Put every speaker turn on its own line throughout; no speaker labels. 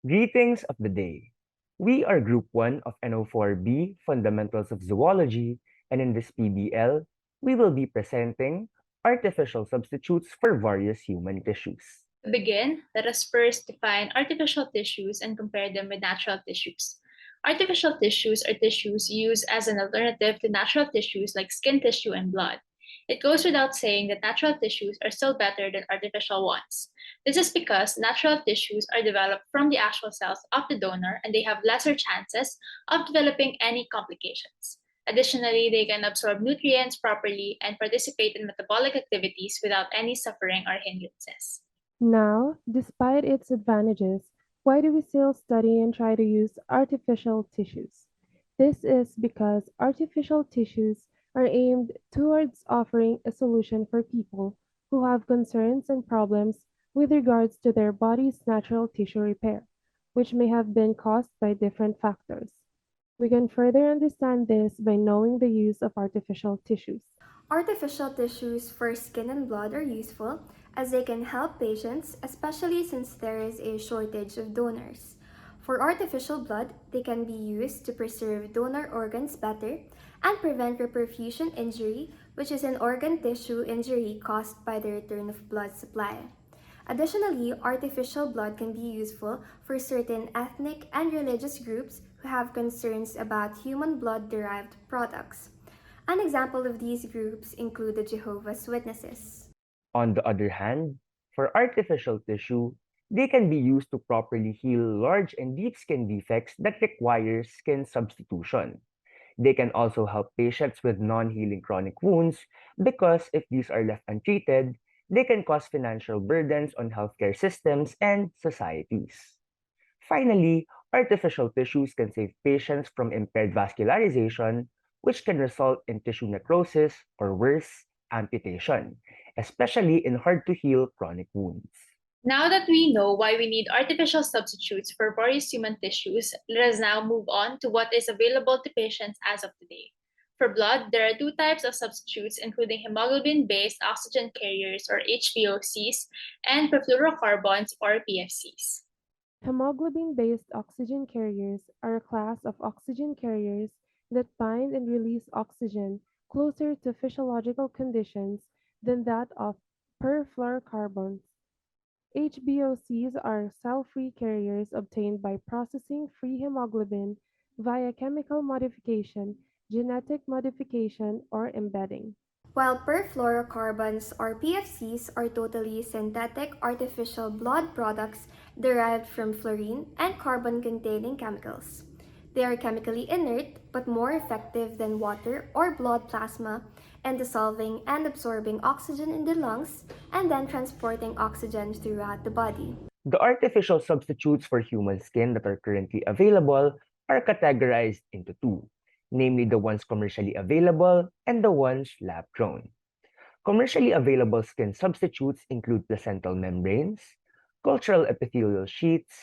Greetings of the day. We are Group 1 of N04B Fundamentals of Zoology, and in this PBL, we will be presenting artificial substitutes for various human tissues.
To begin, let us first define artificial tissues and compare them with natural tissues. Artificial tissues are tissues used as an alternative to natural tissues like skin tissue and blood. It goes without saying that natural tissues are still better than artificial ones. This is because natural tissues are developed from the actual cells of the donor and they have lesser chances of developing any complications. Additionally, they can absorb nutrients properly and participate in metabolic activities without any suffering or hindrances.
Now, despite its advantages, why do we still study and try to use artificial tissues? This is because artificial tissues are aimed towards offering a solution for people who have concerns and problems with regards to their body's natural tissue repair, which may have been caused by different factors. We can further understand this by knowing the use of artificial tissues.
Artificial tissues for skin and blood are useful as they can help patients, especially since there is a shortage of donors. For artificial blood, they can be used to preserve donor organs better and prevent reperfusion injury, which is an organ tissue injury caused by the return of blood supply. Additionally, artificial blood can be useful for certain ethnic and religious groups who have concerns about human blood derived products. An example of these groups include the Jehovah's Witnesses.
On the other hand, for artificial tissue, they can be used to properly heal large and deep skin defects that require skin substitution. They can also help patients with non-healing chronic wounds because if these are left untreated, they can cause financial burdens on healthcare systems and societies. Finally, artificial tissues can save patients from impaired vascularization, which can result in tissue necrosis or worse, amputation, especially in hard-to-heal chronic wounds.
Now that we know why we need artificial substitutes for various human tissues, let us now move on to what is available to patients as of today. For blood, there are two types of substitutes, including hemoglobin based oxygen carriers or HBOCs and perfluorocarbons or PFCs.
Hemoglobin-based oxygen carriers are a class of oxygen carriers that bind and release oxygen closer to physiological conditions than that of perfluorocarbons. HBOCs are cell-free carriers obtained by processing free hemoglobin via chemical modification, genetic modification, or embedding.
While perfluorocarbons or PFCs are totally synthetic artificial blood products derived from fluorine and carbon containing chemicals. They are chemically inert but more effective than water or blood plasma in dissolving and absorbing oxygen in the lungs and then transporting oxygen throughout the body.
The artificial substitutes for human skin that are currently available are categorized into two, namely the ones commercially available and the ones lab-grown. Commercially available skin substitutes include placental membranes, cultural epithelial sheets,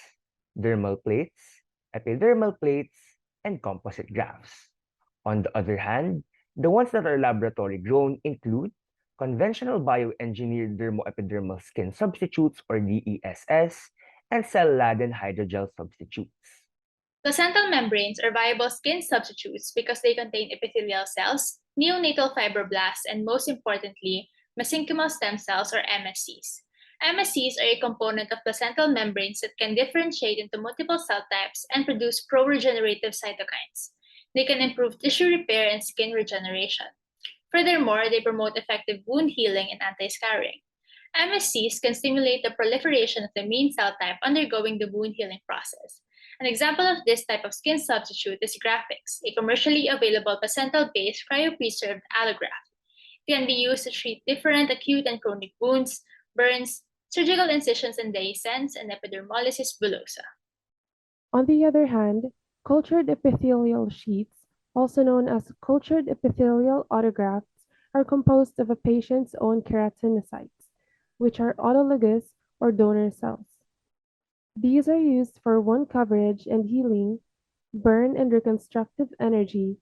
dermal plates, epidermal plates, and composite grafts. On the other hand, the ones that are laboratory grown include conventional bioengineered dermoepidermal skin substitutes or DESS and cell-laden hydrogel substitutes.
Placental membranes are viable skin substitutes because they contain epithelial cells, neonatal fibroblasts, and most importantly, mesenchymal stem cells or MSCs. MSCs are a component of placental membranes that can differentiate into multiple cell types and produce pro-regenerative cytokines. They can improve tissue repair and skin regeneration. Furthermore, they promote effective wound healing and anti-scarring. MSCs can stimulate the proliferation of the main cell type undergoing the wound healing process. An example of this type of skin substitute is Grafix, a commercially available placental-based cryopreserved allograft. It can be used to treat different acute and chronic wounds, burns, surgical incisions and dehiscence, and epidermolysis bullosa.
On the other hand, cultured epithelial sheets, also known as cultured epithelial autografts, are composed of a patient's own keratinocytes, which are autologous or donor cells. These are used for wound coverage and healing, burn and reconstructive energy,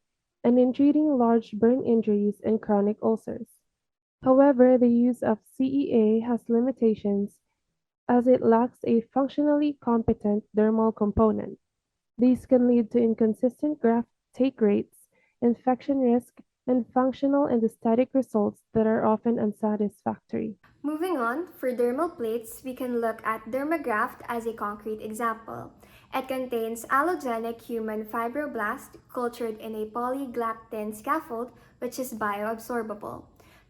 and in treating large burn injuries and chronic ulcers. However, the use of CEA has limitations as it lacks a functionally competent dermal component. These can lead to inconsistent graft take rates, infection risk, and functional and aesthetic results that are often unsatisfactory.
Moving on, for dermal plates, we can look at dermagraft as a concrete example. It contains allogenic human fibroblast cultured in a polyglactin scaffold which is bioabsorbable.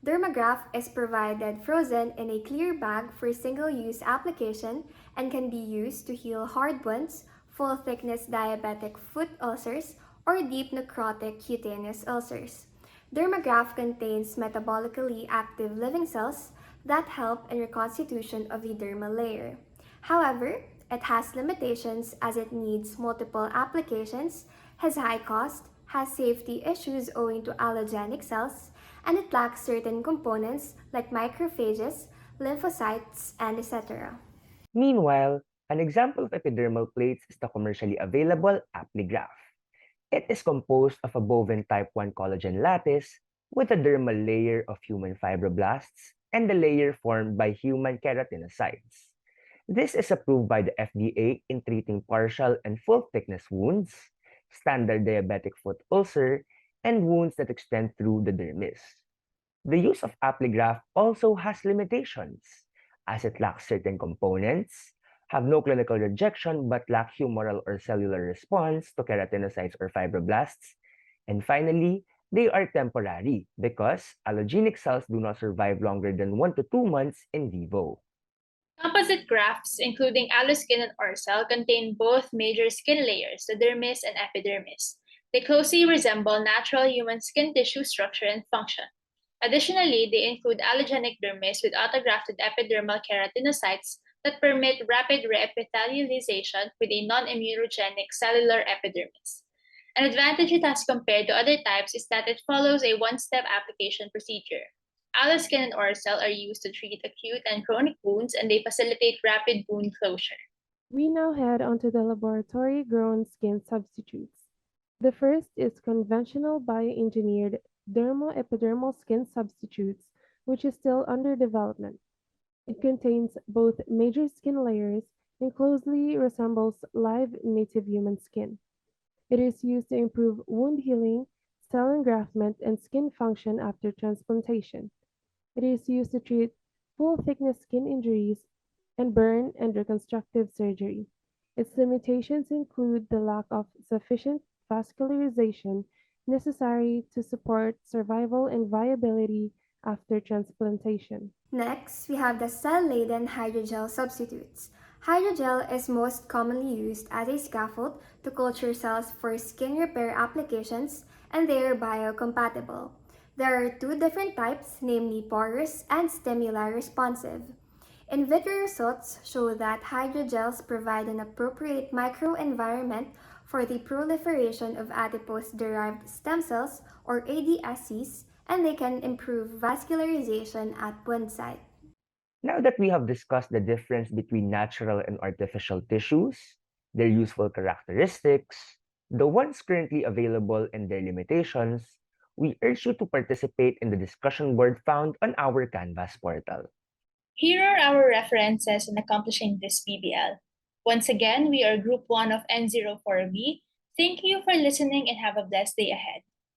Dermagraft is provided frozen in a clear bag for single-use application and can be used to heal hard wounds, full-thickness diabetic foot ulcers, or deep necrotic cutaneous ulcers. Dermagraft contains metabolically active living cells that help in reconstitution of the dermal layer. However, it has limitations as it needs multiple applications, has high cost, has safety issues owing to allogenic cells, and it lacks certain components like macrophages, lymphocytes, and etc.
Meanwhile, an example of epidermal plates is the commercially available Apligraph. It is composed of a bovine type 1 collagen lattice with a dermal layer of human fibroblasts and the layer formed by human keratinocytes. This is approved by the FDA in treating partial and full thickness wounds, standard diabetic foot ulcer, and wounds that extend through the dermis. The use of Apligraph also has limitations, as it lacks certain components, have no clinical rejection but lack humoral or cellular response to keratinocytes or fibroblasts, and finally, they are temporary because allogenic cells do not survive longer than 1 to 2 months in vivo.
Composite grafts, including alloskin and orcel, contain both major skin layers, the dermis and epidermis. They closely resemble natural human skin tissue structure and function. Additionally, they include allogenic dermis with autografted epidermal keratinocytes that permit rapid reepithelialization with a non-immunogenic cellular epidermis. An advantage it has compared to other types is that it follows a one-step application procedure. Alloskin and Orcel are used to treat acute and chronic wounds, and they facilitate rapid wound closure.
We now head onto the laboratory-grown skin substitutes. The first is conventional bioengineered dermo-epidermal skin substitutes, which is still under development. It contains both major skin layers and closely resembles live native human skin. It is used to improve wound healing, cell engraftment, and skin function after transplantation. It is used to treat full-thickness skin injuries and burn and reconstructive surgery. Its limitations include the lack of sufficient vascularization necessary to support survival and viability after transplantation.
Next, we have the cell-laden hydrogel substitutes. Hydrogel is most commonly used as a scaffold to culture cells for skin repair applications, and they are biocompatible. There are two different types, namely porous and stimuli responsive. In vitro results show that hydrogels provide an appropriate microenvironment for the proliferation of adipose-derived stem cells, or ADSCs, and they can improve vascularization at wound site.
Now that we have discussed the difference between natural and artificial tissues, their useful characteristics, the ones currently available and their limitations, we urge you to participate in the discussion board found on our Canvas portal.
Here are our references in accomplishing this PBL. Once again, we are Group 1 of N04B. Thank you for listening and have a blessed day ahead.